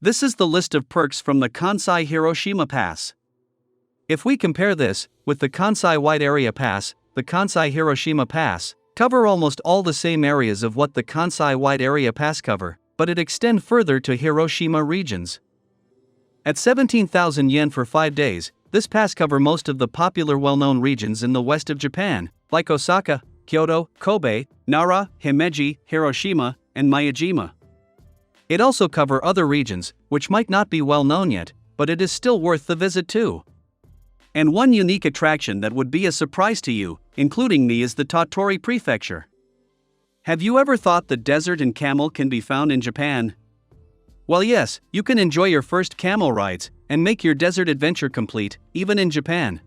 This is the list of perks from the Kansai Hiroshima Pass. If we compare this with the Kansai Wide Area Pass, the Kansai Hiroshima Pass cover almost all the same areas of what the Kansai Wide Area Pass cover, but it extend further to Hiroshima regions. At 17,000 yen for 5 days, this pass cover most of the popular well-known regions in the west of Japan, like Osaka, Kyoto, Kobe, Nara, Himeji, Hiroshima, and Miyajima. It also cover other regions, which might not be well known yet, but it is still worth the visit too. And one unique attraction that would be a surprise to you, including me, is the Tottori Prefecture. Have you ever thought that desert and camel can be found in Japan? Well, yes, you can enjoy your first camel rides and make your desert adventure complete, even in Japan.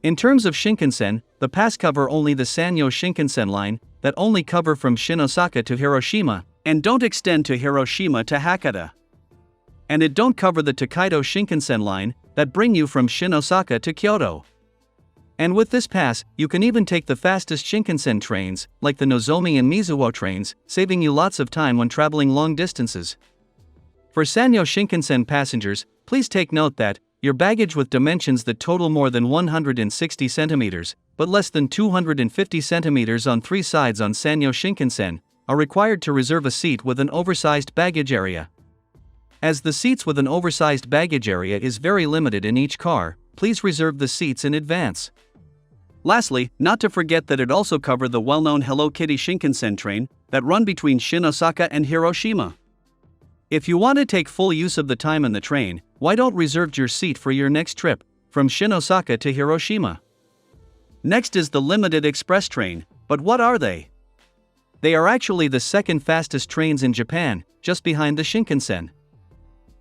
In terms of Shinkansen, the pass cover only the Sanyo Shinkansen Line, that only cover from Osaka to Hiroshima, and don't extend to Hiroshima to Hakata. And it don't cover the Tokaido Shinkansen Line, that bring you from Osaka to Kyoto. And with this pass, you can even take the fastest Shinkansen trains, like the Nozomi and Mizuho trains, saving you lots of time when traveling long distances. For Sanyo Shinkansen passengers, please take note that your baggage with dimensions that total more than 160 centimeters, but less than 250 centimeters on 3 sides on Sanyo Shinkansen, are required to reserve a seat with an oversized baggage area. As the seats with an oversized baggage area is very limited in each car, please reserve the seats in advance. Lastly, not to forget that it also covers the well-known Hello Kitty Shinkansen train that run between Osaka and Hiroshima. If you want to take full use of the time in the train, why don't reserve your seat for your next trip from Osaka to Hiroshima? Next is the limited express train, but what are they? They are actually the second fastest trains in Japan, just behind the Shinkansen.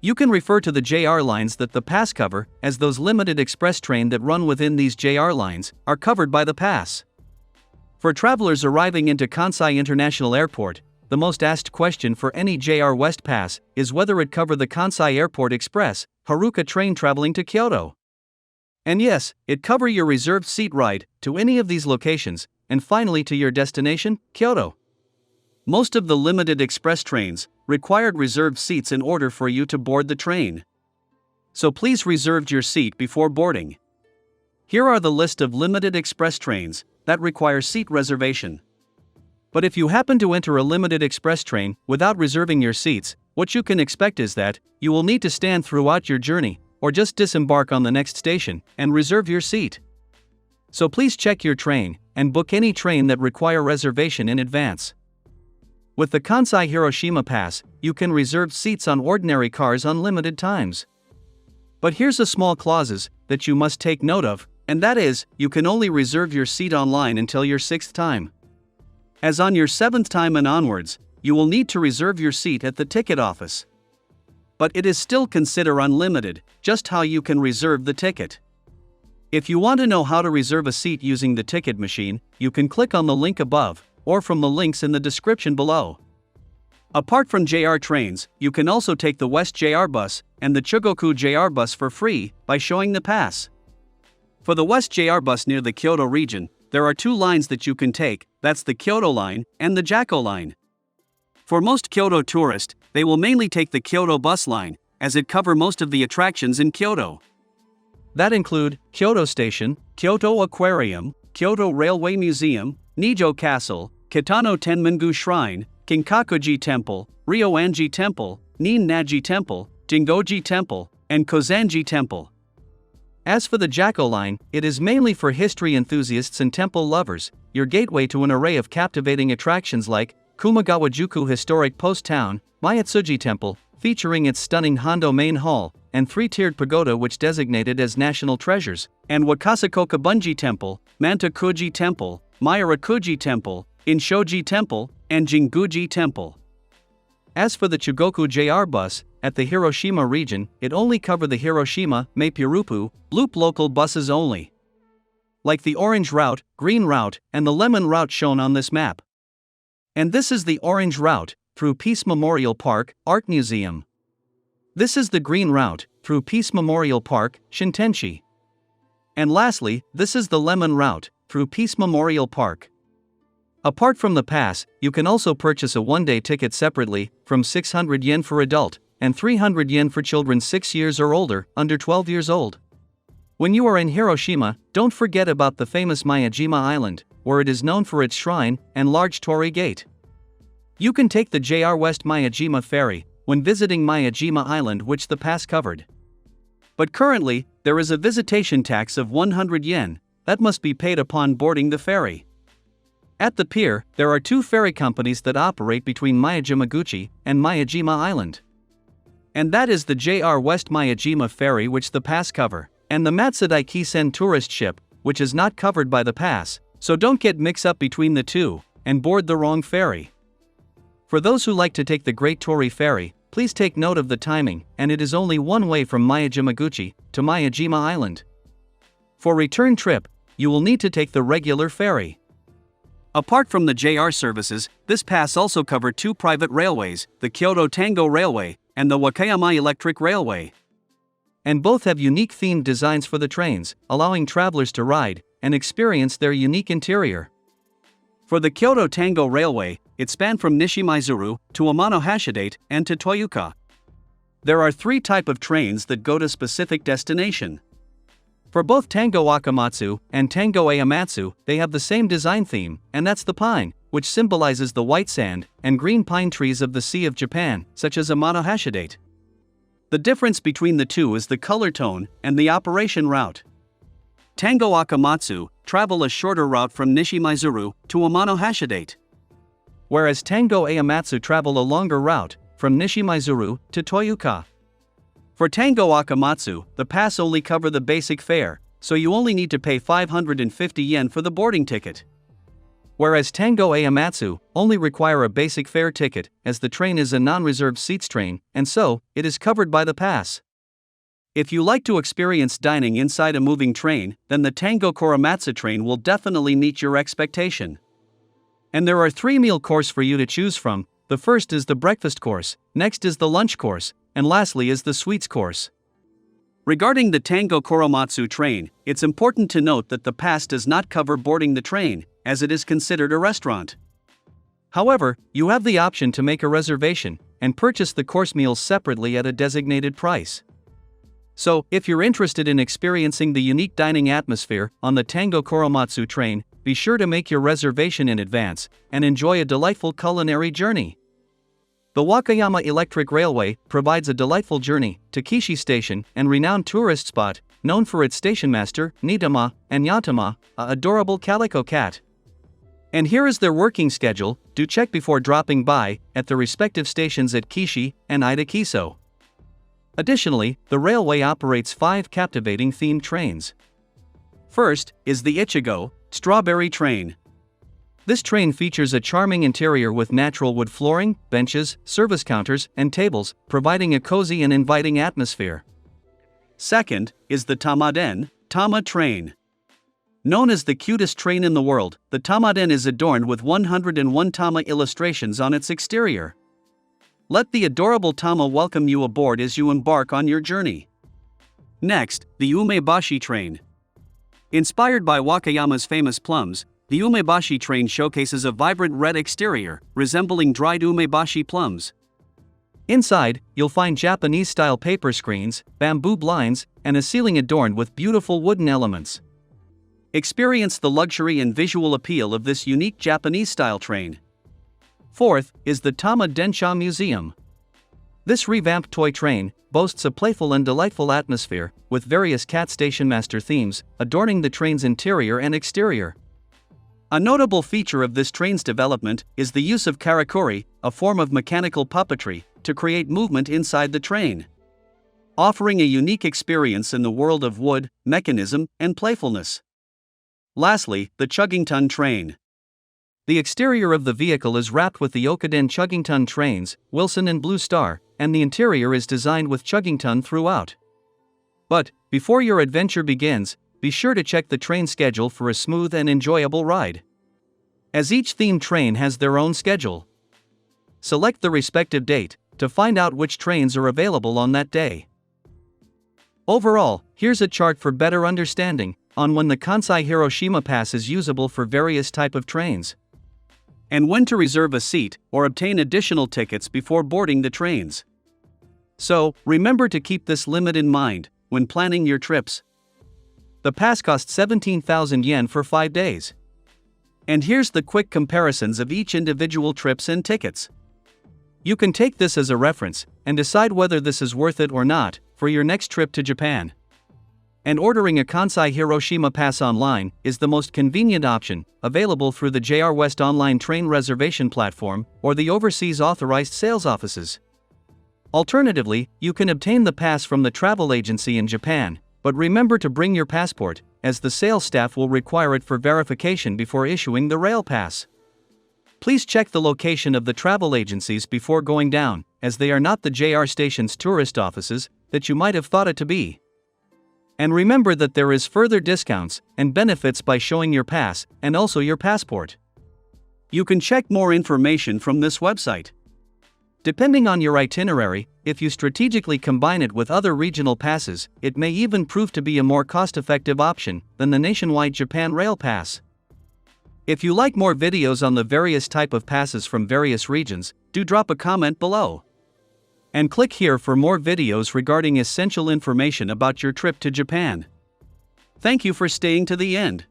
You can refer to the JR lines that the pass cover, as those limited express train that run within these JR lines are covered by the pass. For travelers arriving into Kansai International Airport, the most asked question for any JR West Pass is whether it cover the Kansai Airport Express, Haruka train traveling to Kyoto. And yes, it cover your reserved seat ride to any of these locations, and finally to your destination, Kyoto. Most of the limited express trains required reserved seats in order for you to board the train. So please reserve your seat before boarding. Here are the list of limited express trains that require seat reservation. But if you happen to enter a limited express train without reserving your seats, what you can expect is that you will need to stand throughout your journey, or just disembark on the next station and reserve your seat. So please check your train and book any train that require reservation in advance. With the Kansai Hiroshima Pass, you can reserve seats on ordinary cars on limited times. But here's a small clauses that you must take note of, and that is, you can only reserve your seat online until your 6th time. As on your 7th time and onwards, you will need to reserve your seat at the ticket office. But it is still considered unlimited, just how you can reserve the ticket. If you want to know how to reserve a seat using the ticket machine, you can click on the link above, or from the links in the description below. Apart from JR trains, you can also take the West JR bus and the Chugoku JR bus for free by showing the pass. For the West JR bus near the Kyoto region, there are 2 lines that you can take, that's the Kyoto Line and the Jakko Line. For most Kyoto tourists, they will mainly take the Kyoto Bus Line, as it covers most of the attractions in Kyoto. That include Kyoto Station, Kyoto Aquarium, Kyoto Railway Museum, Nijo Castle, Kitano Tenmangu Shrine, Kinkakuji Temple, Ryoanji Temple, Nin-Naji Temple, Jingoji Temple, and Kozanji Temple. As for the Jakko Line, it is mainly for history enthusiasts and temple lovers, your gateway to an array of captivating attractions like Kumagawa-juku Historic Post Town, Mayatsuji Temple, featuring its stunning Hondo Main Hall, and 3-tiered pagoda which designated as national treasures, and Wakasakoka Bunji Temple, Mantokuji Temple, Mayarakuji Temple, Inshoji Temple, and Jinguji Temple. As for the Chugoku JR bus, at the Hiroshima region, it only cover the Hiroshima, Meipurupu, loop local buses only. Like the orange route, green route, and the lemon route shown on this map. And this is the orange route, through Peace Memorial Park, Art Museum. This is the green route, through Peace Memorial Park, Shintenshi. And lastly, this is the lemon route, through Peace Memorial Park. Apart from the pass, you can also purchase a one-day ticket separately, from 600 yen for adult, and 300 yen for children 6 years or older, under 12 years old. When you are in Hiroshima, don't forget about the famous Miyajima Island, where it is known for its shrine and large Torii Gate. You can take the JR West Miyajima Ferry when visiting Miyajima Island, which the pass covered. But currently, there is a visitation tax of 100 yen that must be paid upon boarding the ferry. At the pier, there are 2 ferry companies that operate between Miyajimaguchi and Miyajima Island. And that is the JR West Miyajima Ferry, which the pass cover, and the Matsudaiki Kisen tourist ship, which is not covered by the pass, so don't get mixed up between the two and board the wrong ferry. For those who like to take the Great Torii Ferry, please take note of the timing, and it is only one way from Miyajimaguchi to Miyajima Island. For return trip, you will need to take the regular ferry. Apart from the JR services, this pass also covered 2 private railways, the Kyoto Tango Railway and the Wakayama Electric Railway. And both have unique themed designs for the trains, allowing travelers to ride and experience their unique interior. For the Kyoto Tango Railway, it spanned from Nishimaizuru to Amano Hashidate and to Toyuka. There are 3 types of trains that go to specific destination. For both Tango Wakamatsu and Tango Eamatsu, they have the same design theme, and that's the pine, which symbolizes the white sand and green pine trees of the Sea of Japan, such as Amano Hashidate. The difference between the two is the color tone and the operation route. Tango Wakamatsu travel a shorter route from Nishimaizuru to Amano Hashidate, whereas Tango Eamatsu travel a longer route from Nishimaizuru to Toyuka. For Tango Wakamatsu, the pass only cover the basic fare, so you only need to pay 550 yen for the boarding ticket. Whereas Tango Eamatsu only require a basic fare ticket, as the train is a non-reserved seats train, and so, it is covered by the pass. If you like to experience dining inside a moving train, then the Tango Korematsu train will definitely meet your expectation. And there are 3 meal courses for you to choose from. The first is the breakfast course, next is the lunch course, and lastly is the sweets course. Regarding the Tango Korematsu train, it's important to note that the pass does not cover boarding the train, as it is considered a restaurant. However, you have the option to make a reservation and purchase the course meals separately at a designated price. So, if you're interested in experiencing the unique dining atmosphere on the Tango Korematsu train, be sure to make your reservation in advance and enjoy a delightful culinary journey. The Wakayama Electric Railway provides a delightful journey to Kishi Station and renowned tourist spot, known for its stationmaster, Nidama, and Yatama, a adorable calico cat. And here is their working schedule. Do check before dropping by at the respective stations at Kishi and Ida-Kiso. Additionally, the railway operates 5 captivating themed trains. First is the Ichigo Strawberry Train. This train features a charming interior with natural wood flooring, benches, service counters, and tables, providing a cozy and inviting atmosphere. Second is the Tamaden Tama Train. Known as the cutest train in the world, the Tamaden is adorned with 101 Tama illustrations on its exterior. Let the adorable Tama welcome you aboard as you embark on your journey. Next, the Umebashi Train. Inspired by Wakayama's famous plums, the Umebashi train showcases a vibrant red exterior, resembling dried umebashi plums. Inside, you'll find Japanese-style paper screens, bamboo blinds, and a ceiling adorned with beautiful wooden elements. Experience the luxury and visual appeal of this unique Japanese-style train. Fourth is the Tama Densha Museum. This revamped toy train boasts a playful and delightful atmosphere, with various cat stationmaster themes adorning the train's interior and exterior. A notable feature of this train's development is the use of karakuri, a form of mechanical puppetry, to create movement inside the train, offering a unique experience in the world of wood, mechanism, and playfulness. Lastly, the Chuggington Train. The exterior of the vehicle is wrapped with the Okuden Chuggington trains, Wilson and Blue Star, and the interior is designed with Chuggington throughout. But, before your adventure begins, be sure to check the train schedule for a smooth and enjoyable ride, as each themed train has their own schedule. Select the respective date to find out which trains are available on that day. Overall, here's a chart for better understanding on when the Kansai Hiroshima Pass is usable for various type of trains, and when to reserve a seat or obtain additional tickets before boarding the trains. So, remember to keep this limit in mind when planning your trips. The pass costs 17,000 yen for 5 days. And here's the quick comparisons of each individual trips and tickets. You can take this as a reference and decide whether this is worth it or not for your next trip to Japan. And ordering a Kansai Hiroshima Pass online is the most convenient option, available through the JR West online train reservation platform or the overseas authorized sales offices. Alternatively, you can obtain the pass from the travel agency in Japan, but remember to bring your passport, as the sales staff will require it for verification before issuing the rail pass. Please check the location of the travel agencies before going down, as they are not the JR station's tourist offices that you might have thought it to be. And remember that there is further discounts and benefits by showing your pass and also your passport. You can check more information from this website. Depending on your itinerary, if you strategically combine it with other regional passes, it may even prove to be a more cost-effective option than the nationwide Japan Rail Pass. If you like more videos on the various type of passes from various regions, do drop a comment below. And click here for more videos regarding essential information about your trip to Japan. Thank you for staying to the end.